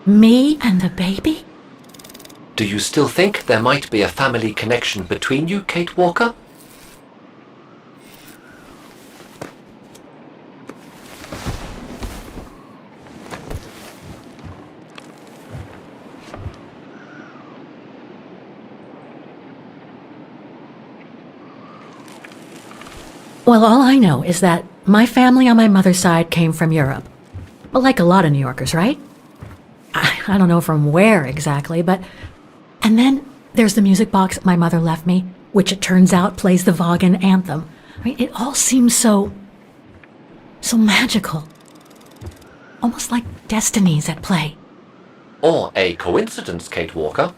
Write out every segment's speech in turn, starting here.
Me and the baby? Do you still think there might be a family connection between you, Kate Walker? Well, all I know is that my family on my mother's side came from Europe. Well, like a lot of New Yorkers, right? I don't know from where exactly, but... And then there's the music box my mother left me, which it turns out plays the Vaghen anthem. I mean, it all seems so magical. Almost like destinies at play. Or a coincidence, Kate Walker.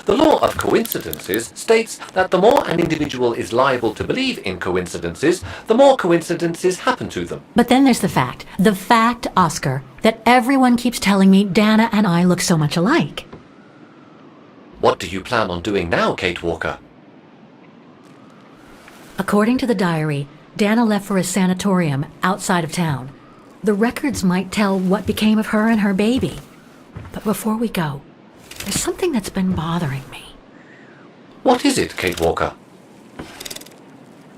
The law of coincidences states that the more an individual is liable to believe in coincidences, the more coincidences happen to them. But then there's the fact, Oscar, that everyone keeps telling me Dana and I look so much alike. What do you plan on doing now, Kate Walker? According to the diary, Dana left for a sanatorium outside of town. The records might tell what became of her and her baby. But before we go, there's something that's been bothering me. What is it, Kate Walker?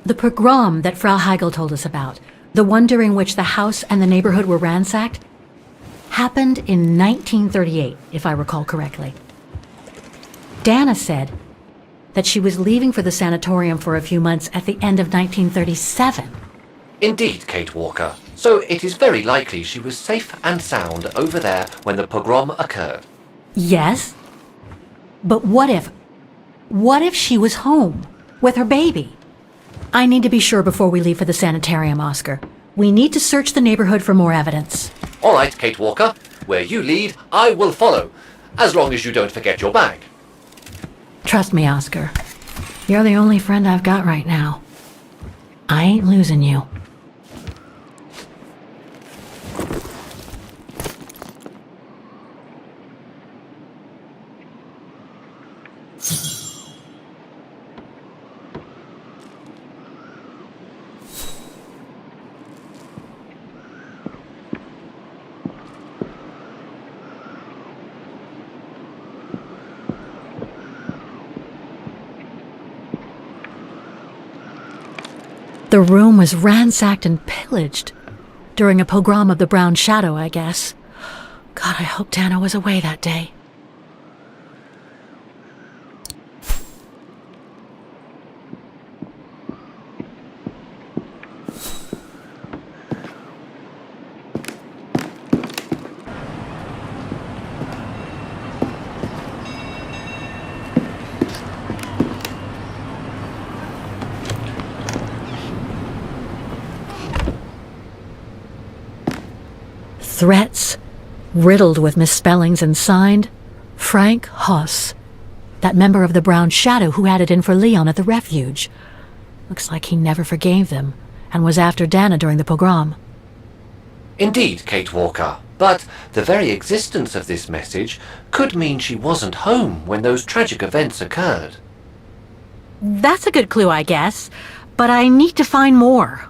The pogrom that Frau Heigl told us about, the one during which the house and the neighborhood were ransacked, happened in 1938, if I recall correctly. Dana said that she was leaving for the sanatorium for a few months at the end of 1937. Indeed, Kate Walker. So it is very likely she was safe and sound over there when the pogrom occurred. Yes, but what if she was home with her baby? I need to be sure before we leave for the sanitarium, Oscar. We need to search the neighborhood for more evidence. All right, Kate Walker. Where you lead, I will follow, as long as you don't forget your bag. Trust me, Oscar. You're the only friend I've got right now. I ain't losing you. The room was ransacked and pillaged. During a pogrom of the Brown Shadow, I guess. God, I hope Dana was away that day. Threats, riddled with misspellings and signed, Frank Hoss, that member of the Brown Shadow who had it in for Leon at the refuge. Looks like he never forgave them and was after Dana during the pogrom. Indeed, Kate Walker. But the very existence of this message could mean she wasn't home when those tragic events occurred. That's a good clue, I guess, but I need to find more.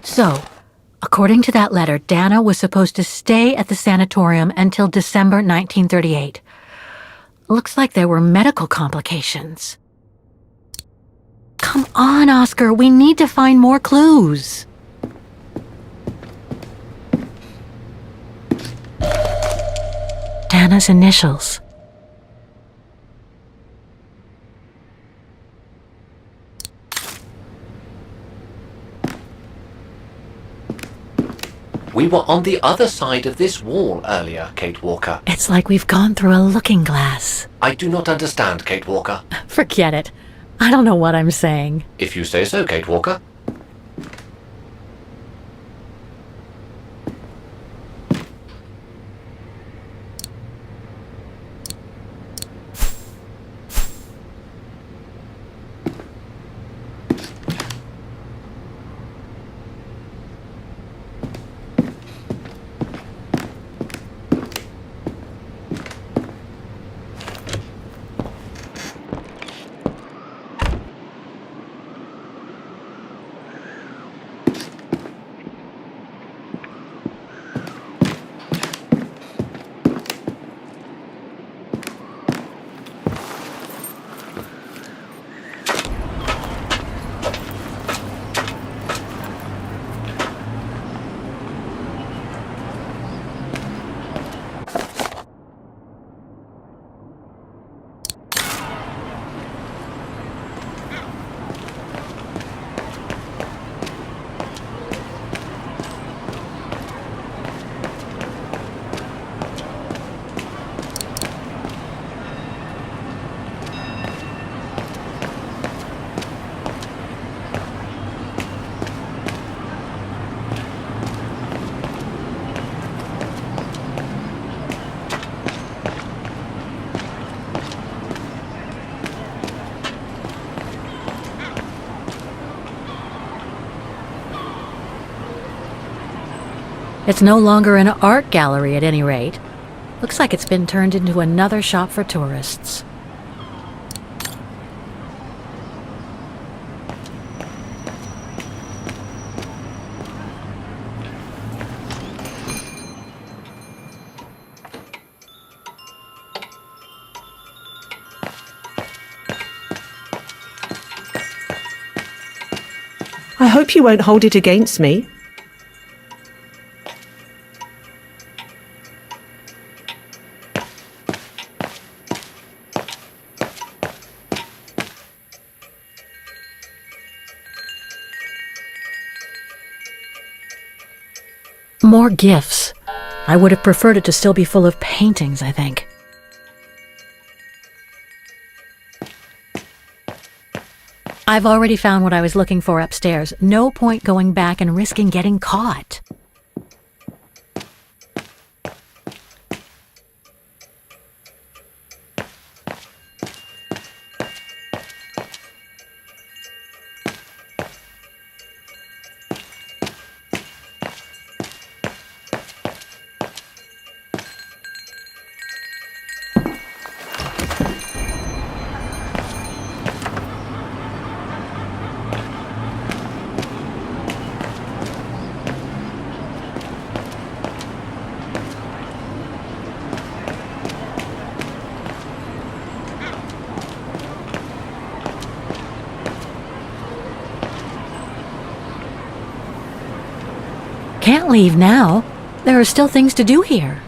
So, according to that letter, Dana was supposed to stay at the sanatorium until December 1938. Looks like there were medical complications. Come on, Oscar, we need to find more clues. Dana's initials. We were on the other side of this wall earlier, Kate Walker. It's like we've gone through a looking glass. I do not understand, Kate Walker. Forget it. I don't know what I'm saying. If you say so, Kate Walker. It's no longer an art gallery at any rate. Looks like it's been turned into another shop for tourists. I hope you won't hold it against me. More gifts. I would have preferred it to still be full of paintings, I think. I've already found what I was looking for upstairs. No point going back and risking getting caught. Can't leave now. There are still things to do here.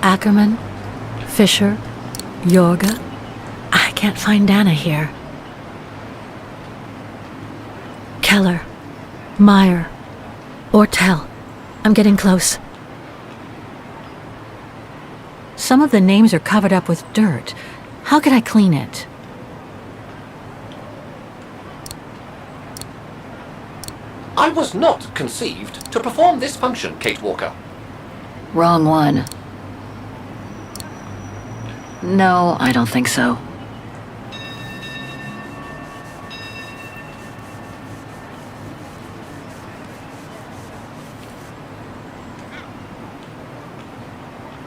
Ackerman, Fisher, Jorga. I can't find Dana here. Keller, Meyer, Ortel. I'm getting close. Some of the names are covered up with dirt. How could I clean it? I was not conceived to perform this function, Kate Walker. Wrong one. No, I don't think so.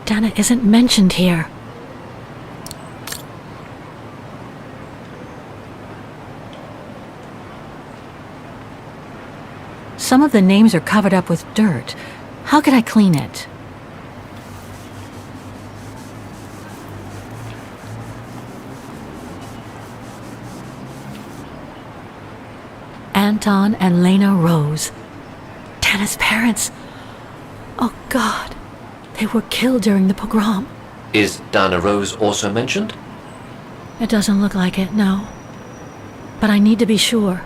Dana isn't mentioned here. Some of the names are covered up with dirt. How could I clean it? Anton and Lena Rose. Dana's parents. Oh God, they were killed during the pogrom. Is Dana Rose also mentioned? It doesn't look like it, no. But I need to be sure.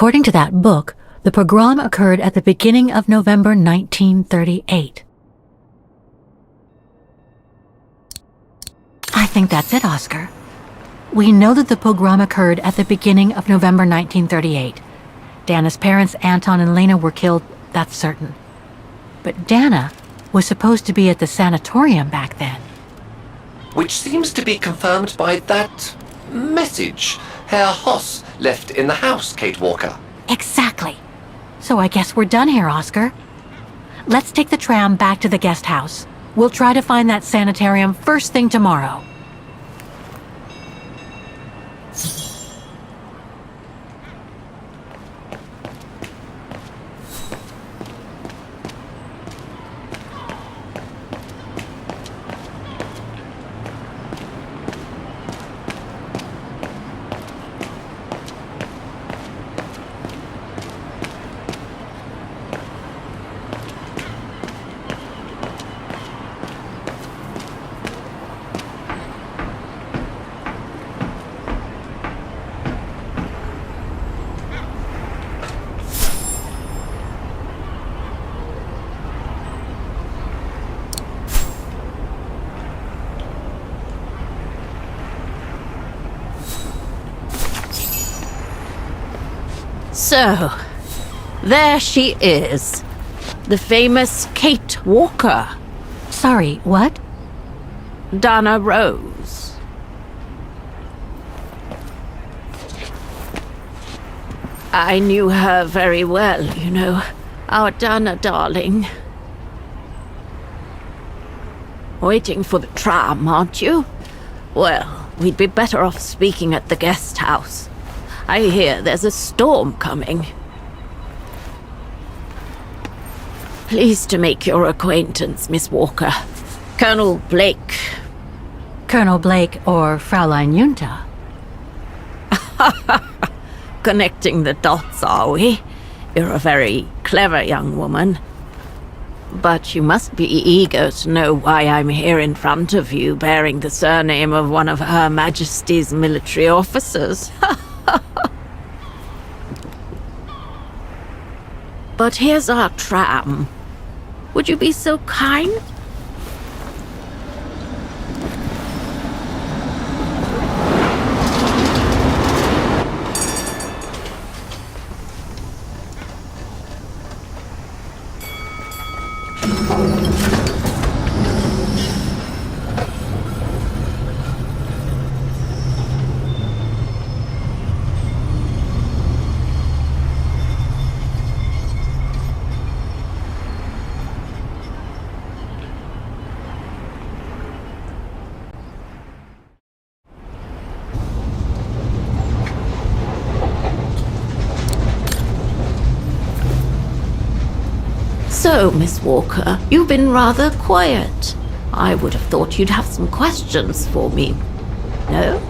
According to that book, the pogrom occurred at the beginning of November 1938. I think that's it, Oscar. We know that the pogrom occurred at the beginning of November 1938. Dana's parents, Anton and Lena, were killed, that's certain. But Dana was supposed to be at the sanatorium back then. which seems to be confirmed by that message Herr Hoss left in the house, Kate Walker. Exactly. So I guess we're done here, Oscar. Let's take the tram back to the guest house. We'll try to find that sanitarium first thing tomorrow. So, there she is. The famous Kate Walker, Sorry, what? Dana Rose. I knew her very well, you know. Our Dana darling. Waiting for the tram, aren't you? Well, we'd be better off speaking at the guest house. I hear there's a storm coming. Pleased to make your acquaintance, Miss Walker. Colonel Blake. Colonel Blake or Fraulein Junta? Connecting the dots, are we? You're a very clever young woman. But you must be eager to know why I'm here in front of you, bearing the surname of one of Her Majesty's military officers. But here's our tram. Would you be so kind? So, Miss Walker, you've been rather quiet. I would have thought you'd have some questions for me. No?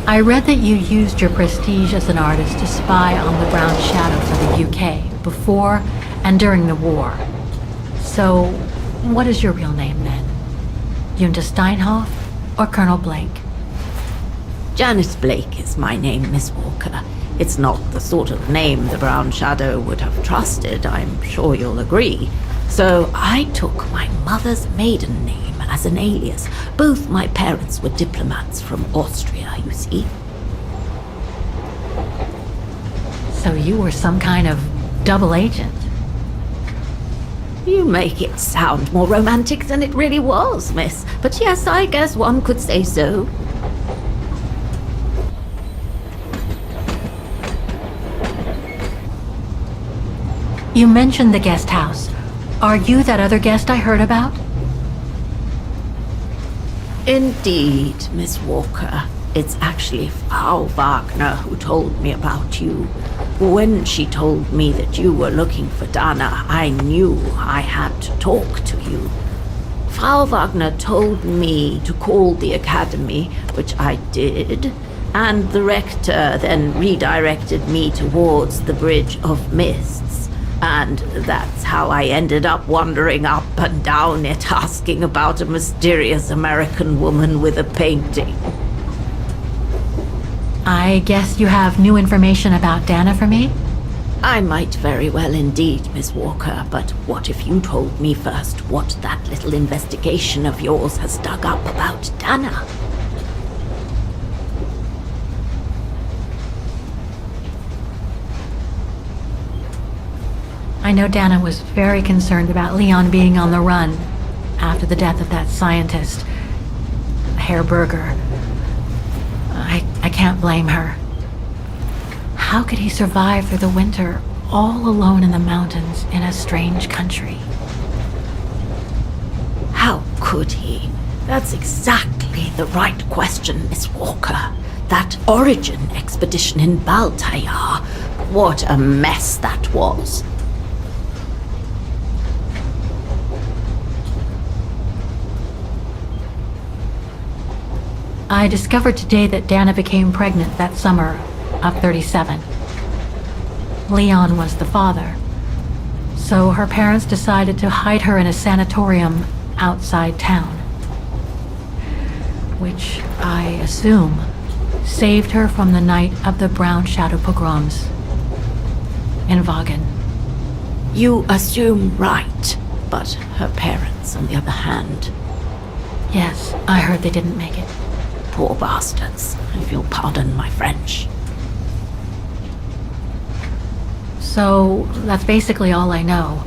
I read that you used your prestige as an artist to spy on the Brown Shadow for the UK before and during the war. So, what is your real name then? Junta Steinhoff or Colonel Blake? Janice Blake is my name, Miss Walker. It's not the sort of name the Brown Shadow would have trusted, I'm sure you'll agree. So I took my mother's maiden name as an alias. Both my parents were diplomats from Austria, you see. So you were some kind of double agent. You make it sound more romantic than it really was, miss. But yes, I guess one could say so. You mentioned the guest house. Are you that other guest I heard about? Indeed, Miss Walker. It's actually Frau Wagner who told me about you. When she told me that you were looking for Dana, I knew I had to talk to you. Frau Wagner told me to call the academy, which I did, and the rector then redirected me towards the Bridge of Mists. And that's how I ended up wandering up and down it, asking about a mysterious American woman with a painting. I guess you have new information about Dana for me? I might very well indeed, Miss Walker, but what if you told me first what that little investigation of yours has dug up about Dana? I know Dana was very concerned about Leon being on the run after the death of that scientist, Herr Berger. I can't blame her. How could he survive through the winter all alone in the mountains in a strange country? How could he? That's exactly the right question, Miss Walker. That origin expedition in Baltayar, what a mess that was. I discovered today that Dana became pregnant that summer of 37. Leon was the father. So her parents decided to hide her in a sanatorium outside town, which I assume saved her from the night of the Brown Shadow pogroms in Vaghen. You assume right, but her parents, on the other hand, Yes, I heard they didn't make it. poor bastards, if you'll pardon my French. So that's basically all I know.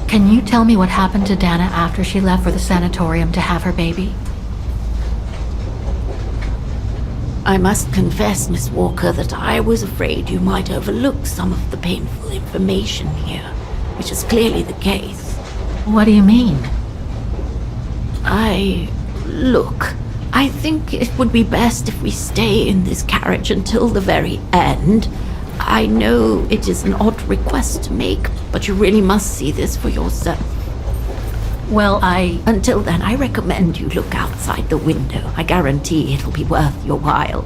Can you tell me what happened to Dana after she left for the sanatorium to have her baby? I must confess, Miss Walker, that I was afraid you might overlook some of the painful information here, which is clearly the case. What do you mean? Look, I think it would be best if we stay in this carriage until the very end. I know it is an odd request to make, but you really must see this for yourself. Well, Until then, I recommend you look outside the window. I guarantee it'll be worth your while.